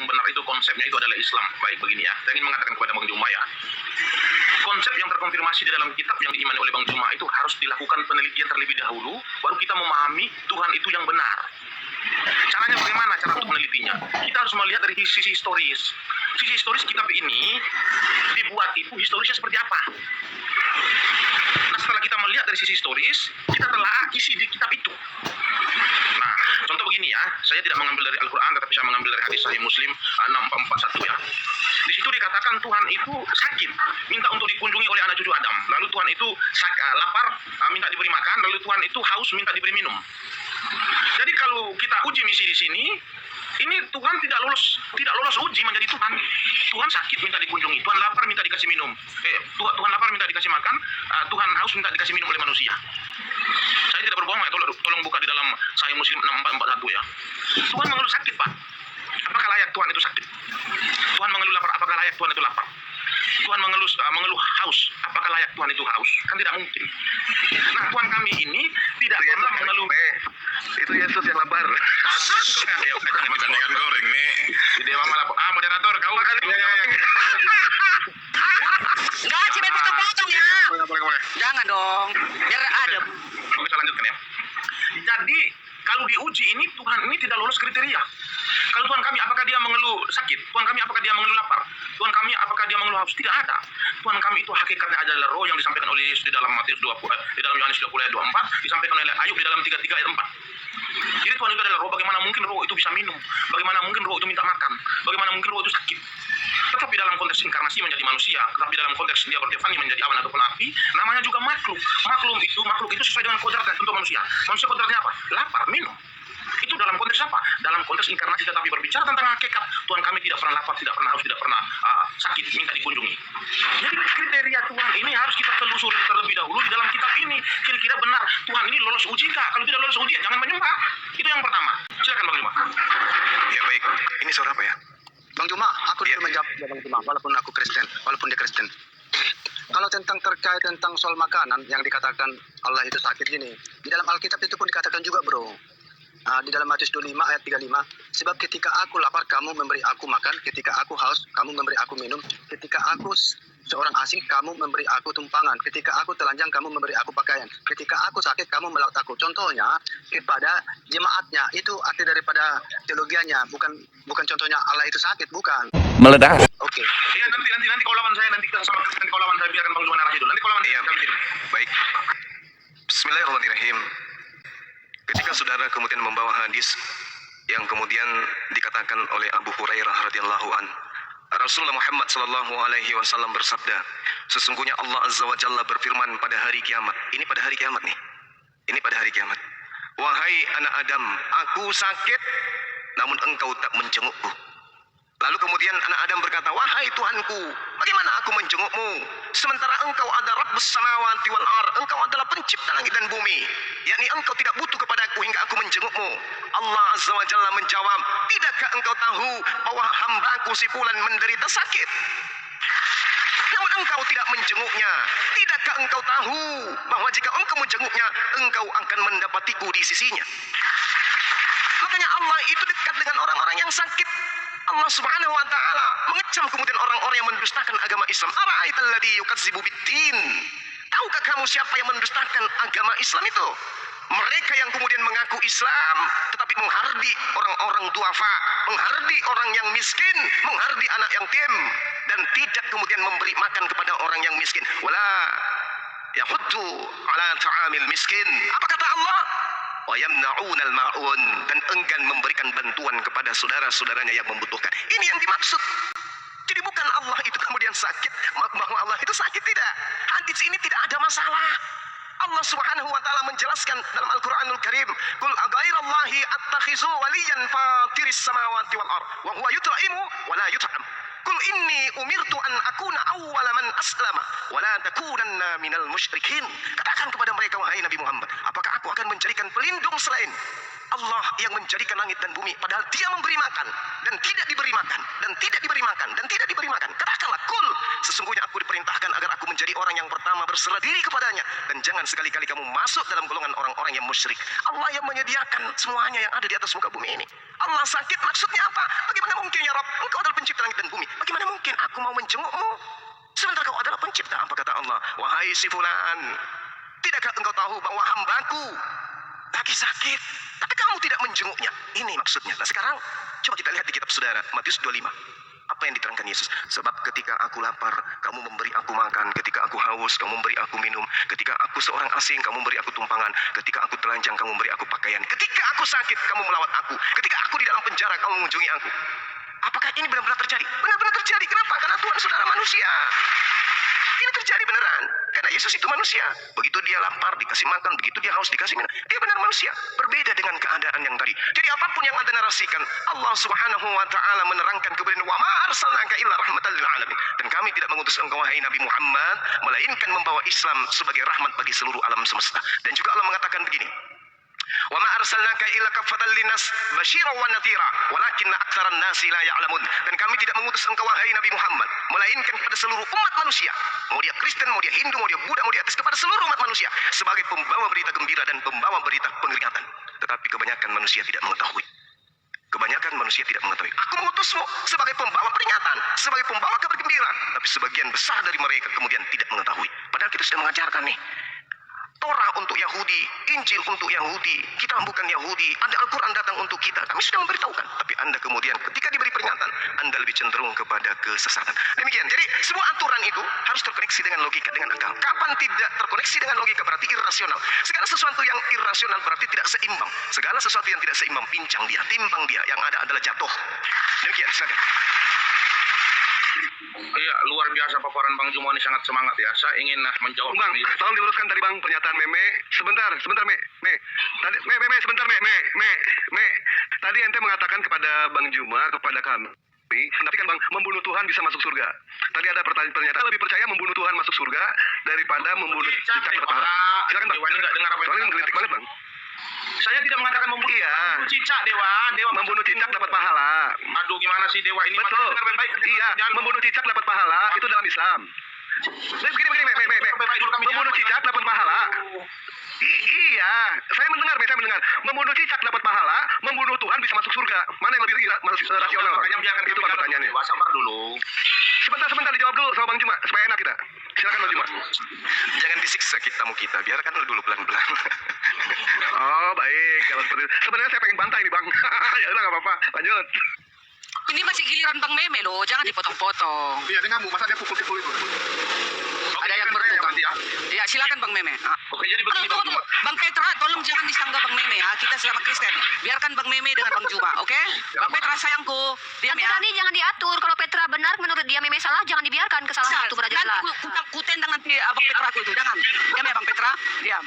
yang benar itu konsepnya itu adalah Islam. Baik, begini ya. Saya ingin mengatakan kepada Bang Juma ya. Konsep yang terkonfirmasi di dalam kitab yang diimani oleh Bang Juma itu harus dilakukan penelitian terlebih dahulu, baru kita memahami Tuhan itu yang benar. Caranya bagaimana cara untuk menelitinya? Kita harus melihat dari sisi historis. Sisi historis kitab ini dibuat itu historisnya seperti apa? Nah, setelah kita melihat dari sisi historis, kita telah isi di kitab itu. Nah, contoh begini ya, saya tidak mengambil dari Al-Quran, tetapi saya mengambil dari hadis Sahih Muslim 6441 ya. Di situ dikatakan Tuhan itu sakit, minta untuk dikunjungi oleh anak cucu Adam. Lalu Tuhan itu lapar, minta diberi makan. Lalu Tuhan itu haus, minta diberi minum. Jadi kalau kita uji misi di sini, ini Tuhan tidak lolos uji menjadi Tuhan. Tuhan sakit minta dikunjungi, Tuhan lapar minta dikasih minum. Tuhan lapar minta dikasih makan, Tuhan haus minta dikasih minum oleh manusia. Saya tidak berbohong ya, tolong buka di dalam Sahih Muslim 6441 ya. Tuhan mengeluh sakit, Pak. Apakah layak Tuhan itu sakit? Tuhan mengeluh lapar, apakah layak Tuhan itu lapar? Tuhan mengeluh haus, apakah layak Tuhan itu haus? Kan tidak mungkin. Nah, Tuhan kami ini tidak pernah mengeluh. Itu Yesus yang lapar. Ikan goreng nih. Dia mama lapar. Moderator, kau kan. Enggak, Cibet potong-potong ya. Boleh. Jangan dong, biar adem. Oke, saya lanjutkan ya. Jadi, kalau diuji ini, Tuhan ini tidak lolos kriteria. Kalau Tuhan kami, apakah dia mengeluh sakit? Tuhan kami, apakah dia mengeluh lapar? Tuhan kami, apakah dia mengeluh haus? Tidak ada. Tuhan kami itu hakikatnya adalah roh yang disampaikan oleh Yesus di dalam Matius 20, di dalam Yohanes 20 ayat 24, disampaikan oleh Ayub di dalam 33 ayat 4. Jadi Tuhan itu adalah roh. Bagaimana mungkin roh itu bisa minum? Bagaimana mungkin roh itu minta makan? Bagaimana mungkin roh itu sakit? Tetapi dalam konteks inkarnasi menjadi manusia, tetapi dalam konteks dia bertefani menjadi awan ataupun api, namanya juga makhluk. Makhluk itu sesuai dengan kodratnya untuk manusia. Manusia kodratnya apa? Lapar, minum. Itu dalam konteks apa? Dalam konteks inkarnasi, tetapi berbicara tentang hakikat, Tuhan kami tidak pernah lapar, tidak pernah haus, tidak pernah sakit, minta dikunjungi. Jadi kriteria Tuhan ini harus kita telusuri terlebih dahulu di dalam kitab ini. Kira-kira benar Tuhan ini lolos uji kah? Kalau tidak lolos uji, jangan menyembah. Itu yang pertama. Silakan Bang Juma. Ya baik, ini suara apa ya? Bang Juma, aku dulu menjawab ya Bang Juma, walaupun aku Kristen, walaupun dia Kristen. Kalau terkait tentang soal makanan yang dikatakan Allah itu sakit gini, di dalam Alkitab itu pun dikatakan juga bro. Di dalam Matius 25 ayat 35, sebab ketika aku lapar kamu memberi aku makan, ketika aku haus kamu memberi aku minum, ketika aku seorang asing kamu memberi aku tumpangan, ketika aku telanjang kamu memberi aku pakaian, ketika aku sakit kamu merawat aku. Contohnya kepada jemaatnya, itu arti daripada teologianya, bukan contohnya Allah itu sakit, bukan. Meledak. Oke. Iya, nanti kau lawan saya, nanti kita sama nanti kau lawan saya, biarkan Bang Juma narasi dulu. Nanti kau lawan Iya, saya. baik. Bismillahirrahmanirrahim. Ketika saudara kemudian membawa hadis yang kemudian dikatakan oleh Abu Hurairah radhiyallahu an, Rasulullah Muhammad sallallahu alaihi wasallam bersabda, sesungguhnya Allah azza wa jalla berfirman pada hari kiamat. Ini pada hari kiamat nih. Ini pada hari kiamat. Wahai anak Adam, aku sakit namun engkau tak menjengukku. Lalu kemudian anak Adam berkata, wahai Tuhanku, bagaimana aku menjengukmu? Sementara engkau ada Rabbus samawati wal ar, engkau adalah pencipta langit dan bumi. Yakni engkau tidak butuh kepadaku hingga aku menjengukmu. Allah azza wa jalla menjawab, tidakkah engkau tahu bahwa hambaku si fulan menderita sakit? Namun engkau tidak menjenguknya. Tidakkah engkau tahu bahwa jika engkau menjenguknya, engkau akan mendapatiku di sisinya? Makanya Allah itu dekat dengan orang-orang yang sakit. Allah subhanahu wa ta'ala mengecam kemudian orang-orang yang mendustakan agama Islam. Ara'aital ladzi yukadzibu biddin. Tahukah kamu siapa yang mendustakan agama Islam itu? Mereka yang kemudian mengaku Islam tetapi menghardi orang-orang duafa, menghardi orang yang miskin, menghardi anak yatim, dan tidak kemudian memberi makan kepada orang yang miskin. Wala yahuddu ala ta'amil miskin. Apa kata Allah? Wa yamna'unal ma'un, dan enggan memberikan bantuan kepada saudara-saudaranya yang membutuhkan. Ini yang dimaksud. Jadi bukan Allah itu kemudian sakit, bahwa Allah itu sakit, tidak. Hadis ini tidak ada masalah. Allah subhanahu wa ta'ala menjelaskan dalam Al-Quranul Karim, Qul aghairallahi attakhizu waliyan fatiris samawati wal ar wa huwa yut'imu wa la yut'am. Qul inni umirtu an akuna awwala man aslama wa la takunanna minal musyrikin. Katakan kepada mereka, wahai Nabi Muhammad, apakah aku akan menjadikan pelindung selain Allah yang menjadikan langit dan bumi, padahal dia memberi makan dan tidak diberi makan dan tidak diberi makan dan tidak diberi makan. Katakanlah, kul, sesungguhnya aku diperintahkan agar aku menjadi orang yang pertama berserah diri kepadanya, dan jangan sekali-kali kamu masuk dalam golongan orang-orang yang musyrik. Allah yang menyediakan semuanya yang ada di atas muka bumi ini. Allah sakit maksudnya apa? Bagaimana mungkin ya Rabb, engkau adalah pencipta langit dan bumi, bagaimana mungkin aku mau menjengukmu sementara kau adalah pencipta? Apa kata Allah? Wahai si fulan, tidakkah engkau tahu bahwa hambaku lagi sakit, tapi kamu tidak menjenguknya? Ini maksudnya. Nah sekarang coba kita lihat di kitab saudara Matius 25. Apa yang diterangkan Yesus? Sebab ketika aku lapar, kamu memberi aku makan. Ketika aku haus, kamu memberi aku minum. Ketika aku seorang asing, kamu memberi aku tumpangan. Ketika aku telanjang, kamu memberi aku pakaian. Ketika aku sakit, kamu melawat aku. Ketika aku di dalam penjara, kamu mengunjungi aku. Apakah ini benar-benar terjadi? Benar-benar terjadi. Kenapa? Karena Tuhan saudara manusia. Ini terjadi beneran. Karena Yesus itu manusia. Begitu dia lapar, dikasih makan. Begitu dia haus, dikasih minum. Dia benar manusia. Berbeda dengan keadaan yang tadi. Jadi apapun yang Anda narasikan, Allah subhanahu wa ta'ala menerangkan kepada wa ma arsalnaka illa rahmatan lil alamin. Dan kami tidak mengutus engkau wahai Nabi Muhammad, melainkan membawa Islam sebagai rahmat bagi seluruh alam semesta. Dan juga Allah mengatakan begini, wa ma arsalnaka illa kaffatan linnas basyiran wa nadhira walakinna aktsaran nasi la ya'lamun. Dan kami tidak mengutus engkau wahai Nabi Muhammad melainkan kepada seluruh umat manusia, mau dia Kristen, mau dia Hindu, mau dia Buddha, mau dia ateis, kepada seluruh umat manusia sebagai pembawa berita gembira dan pembawa berita pengeringatan. Tetapi kebanyakan manusia tidak mengetahui. Kebanyakan manusia tidak mengetahui. Aku mengutusmu sebagai pembawa peringatan, sebagai pembawa kabar gembira, tapi sebagian besar dari mereka kemudian tidak mengetahui. Padahal kita sudah mengajarkan nih, Torah untuk Yahudi, Injil untuk Yahudi, kita bukan Yahudi, ada Al-Quran datang untuk kita, kami sudah memberitahukan. Tapi Anda kemudian ketika diberi peringatan, Anda lebih cenderung kepada kesesatan. Demikian, jadi semua aturan itu harus terkoneksi dengan logika, dengan akal. Kapan tidak terkoneksi dengan logika berarti irrasional. Segala sesuatu yang irrasional berarti tidak seimbang. Segala sesuatu yang tidak seimbang, pincang dia, timbang dia, yang ada adalah jatuh. Demikian, silakan. Iya, luar biasa paparan Bang Juma ini, sangat semangat ya. Saya ingin menjawab Bang, ini. tolong diluruskan tadi Bang pernyataan Meme. Sebentar Me. Tadi Me, sebentar Me. Tadi ente mengatakan kepada Bang Juma, kepada kami, tapi kan Bang, membunuh Tuhan bisa masuk surga. Tadi ada pernyataan lebih percaya membunuh Tuhan masuk surga daripada membunuh cicak berpahala. Silakan Bang. Dewa ini nggak dengar apa yang Soalnya saya ngelitik banget Bang. Saya tidak mengatakan membunuh, Iya. membunuh cicak, Dewa Membunuh cicak dapat pahala. Aduh, gimana sih Dewa ini? Betul. Makanya dengar baik-baik. Iya, membunuh cicak dapat pahala itu dalam Islam. Begini, Me. Membunuh cicak dapat pahala. Iya, saya mendengar. Membunuh cicak dapat pahala, membunuh Tuhan bisa masuk surga. Mana yang lebih rasional? Makanya biarkan Itu Bang pertanyaannya. Dewa, sabar dulu. Sebentar dijawab dulu sama Bang Juma supaya enak kita. Silakan Bang Juma. Jangan disiksa kita, biarkan dulu pelan-pelan. Oh baik, kalau seperti itu. Sebenarnya saya pengen bantai nih Bang. Ya udah nggak apa-apa, lanjut. Ini masih giliran Bang Meme loh, jangan dipotong-potong. Iya denganmu, masa dia pukul-pukul itu. Ada yang bertukang. Ya, silakan Bang Meme. Oke, jadi begini Bang Juma. Bang Petra, tolong jangan disanggah Bang Meme ya. Kita sesama Kristen. Biarkan Bang Meme dengan Bang Juma, oke? Bang Petra sayangku, diam Tante ya. Dani jangan diatur. Kalau Petra benar, menurut dia Meme salah, jangan dibiarkan kesalahan itu Nanti berjalan. ku tendang nanti Bang Petra itu, jangan. Diam ya Bang Petra, diam.